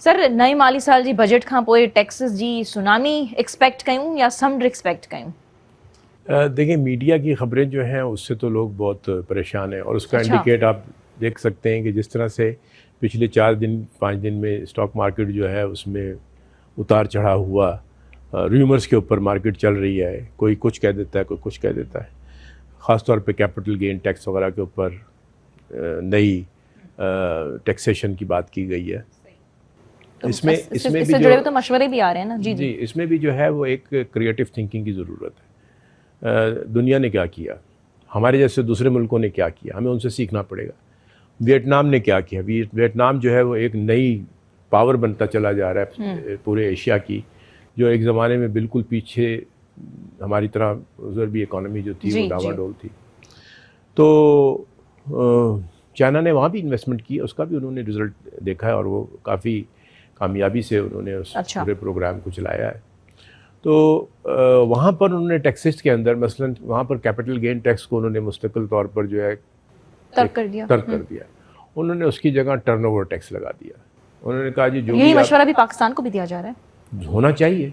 سر نئے مالی سال جی بجٹ کھاں پوئے ٹیکسز جی سونامی ایکسپیکٹ کیوں یا سمڈ ایکسپیکٹ کیوں؟ دیکھیں میڈیا کی خبریں جو ہیں اس سے تو لوگ بہت پریشان ہیں، اور اس کا اچھا. انڈیکیٹ آپ دیکھ سکتے ہیں کہ جس طرح سے پچھلے 4-5 دن میں اسٹاک مارکیٹ جو ہے اس میں اتار چڑھا ہوا، ریومرز کے اوپر مارکیٹ چل رہی ہے، کوئی کچھ کہہ دیتا ہے، کوئی کچھ کہہ دیتا ہے. خاص طور پہ کیپٹل گین ٹیکس وغیرہ کے اوپر نئی ٹیکسیشن کی بات کی گئی ہے. اس میں بھی جڑے ہوئے تو مشورے بھی آ رہے ہیں نا. جی اس میں بھی جو ہے وہ ایک کریٹو تھنکنگ کی ضرورت ہے. دنیا نے کیا کیا، ہمارے جیسے دوسرے ملکوں نے کیا کیا، ہمیں ان سے سیکھنا پڑے گا. ویتنام نے کیا کیا، ویتنام جو ہے وہ ایک نئی پاور بنتا چلا جا رہا ہے پورے ایشیا کی، جو ایک زمانے میں بالکل پیچھے ہماری طرح ادھر بھی اکانومی جو تھی وہ ڈاوا ڈول تھی. تو چائنا نے وہاں بھی انویسٹمنٹ کی، اس کا بھی انہوں نے رزلٹ دیکھا ہے، اور وہ کافی کامیابی سے انہوں نے اس پورے پروگرام کو چلایا ہے. تو وہاں پر انہوں نے ٹیکسز کے اندر مثلاً وہاں پر کیپٹل گین ٹیکس کو انہوں نے مستقل طور پر جو ہے ترک کر دیا. انہوں نے اس کی جگہ ٹرن اوور ٹیکس لگا دیا. انہوں نے کہا جی جو یہی مشورہ بھی پاکستان کو بھی دیا جا رہا ہے، ہونا چاہیے.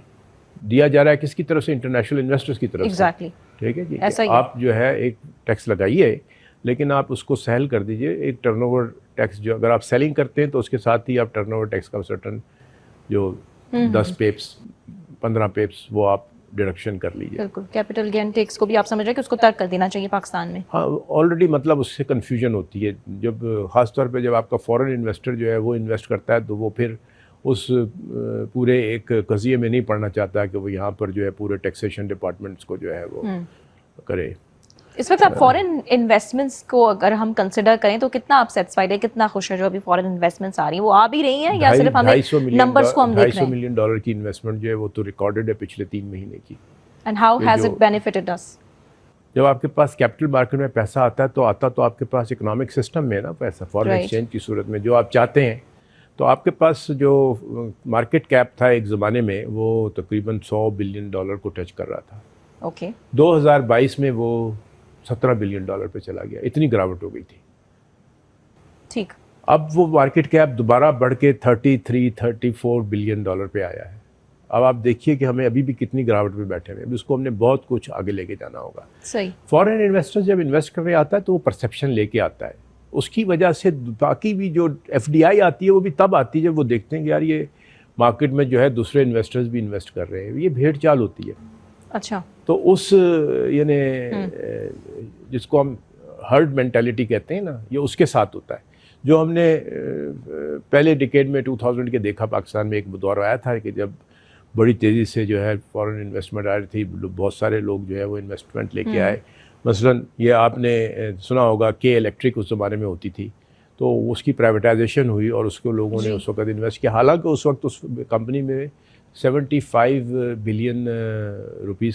دیا جا رہا ہے کس کی طرف سے؟ انٹرنیشنل انویسٹرز کی طرف سے. ٹھیک ہے جی، آپ جو ہے ایک ٹیکس لگائیے لیکن آپ اس کو سیل کر دیجئے. ایک ٹرن اوور ٹیکس جو اگر آپ سیلنگ کرتے ہیں تو اس کے ساتھ ہی آپ ٹرن اوور ٹیکس کا سرٹن جو 10 پیپس 15 پیپس وہ آپ ڈیڈکشن کر لیجیے. بالکل کیپٹل گین ٹیکس کو بھی آپ سمجھ رہے ہیں کہ اس کو ترک کر دینا چاہیے پاکستان میں. ہاں آلریڈی مطلب اس سے کنفیوژن ہوتی ہے جب خاص طور پہ جب آپ کا فورن انویسٹر جو ہے وہ انویسٹ کرتا ہے تو وہ پھر اس پورے ایک قضیے میں نہیں پڑنا چاہتا کہ وہ یہاں پر جو ہے پورے ٹیکسیشن ڈپارٹمنٹس کو جو ہے وہ کرے. اس وقت آپ فورن انویسٹمنٹس کو اگر ہم کنسیڈر کریں تو کتنا آپ سیٹسفائیڈ ہیں، کتنا خوش ہیں جو ابھی فورن انویسٹمنٹس آ رہی ہیں؟ وہ آ بھی رہی ہیں یا صرف ہمیں نمبرز کو ہم دیکھ رہے ہیں؟ $250 ملین کی انویسٹمنٹ جو ہے وہ تو ریکارڈڈ ہے پچھلے 3 مہینے کی. And how has it benefited us? جب آپ کے پاس کیپٹل مارکیٹ میں پیسہ آتا ہے تو آپ کے پاس اکنامک سسٹم میں نا پیسہ فارن ایکسچینج کی صورت میں جو آپ چاہتے ہیں. تو آپ کے پاس جو مارکیٹ کیپ تھا ایک زمانے میں وہ تقریباً $100 بلین کو ٹچ کر رہا تھا. اوکے 2022 میں وہ $17 بلین پہ چلا گیا. اتنی گراوٹ ہو گئی تھی. ٹھیک. اب وہ مارکیٹ کیپ دوبارہ بڑھ کے $34 بلین پہ آیا ہے. اب آپ دیکھیے کہ ہمیں ابھی بھی کتنی گراوٹ پہ بیٹھے ہوئے ہیں. اس کو ہم نے بہت کچھ آگے لے کے جانا ہوگا. صحیح. فارن انویسٹر جب انویسٹ کرنے آتا ہے تو وہ پرسیپشن لے کے آتا ہے. اس کی وجہ سے باقی بھی جو FDI آتی ہے وہ بھی تب آتی ہے جب وہ دیکھتے ہیں کہ یار یہ مارکیٹ میں جو ہے دوسرے انویسٹرز بھی انویسٹ کر رہے ہیں. یہ بھیڑ چال ہوتی ہے. اچھا. تو اس یعنی جس کو ہم ہرڈ مینٹیلٹی کہتے ہیں نا، یہ اس کے ساتھ ہوتا ہے. جو ہم نے پہلے ڈیکیڈ میں 2000 کے دیکھا پاکستان میں ایک دور آیا تھا کہ جب بڑی تیزی سے جو ہے فارن انویسٹمنٹ آ رہی تھی، بہت سارے لوگ جو ہے وہ انویسٹمنٹ لے کے آئے. مثلاً یہ آپ نے سنا ہوگا کہ الیکٹرک اس زمانے میں ہوتی تھی تو اس کی پرائیویٹائزیشن ہوئی اور اس کو لوگوں نے اس وقت انویسٹ کیا. حالانکہ اس وقت اس کمپنی میں $75 بلین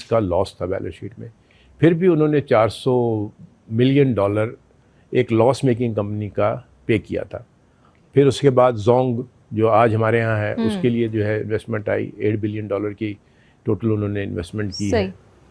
کا لاس تھا بیلنس شیٹ میں. پھر بھی انہوں نے $400 ملین ایک لاس میکنگ کمپنی کا پے کیا تھا. پھر اس کے بعد زونگ جو آج ہمارے ہاں ہے اس کے لیے جو ہے انویسٹمنٹ آئی $8 بلین کی ٹوٹل انہوں نے انویسٹمنٹ کی ہے.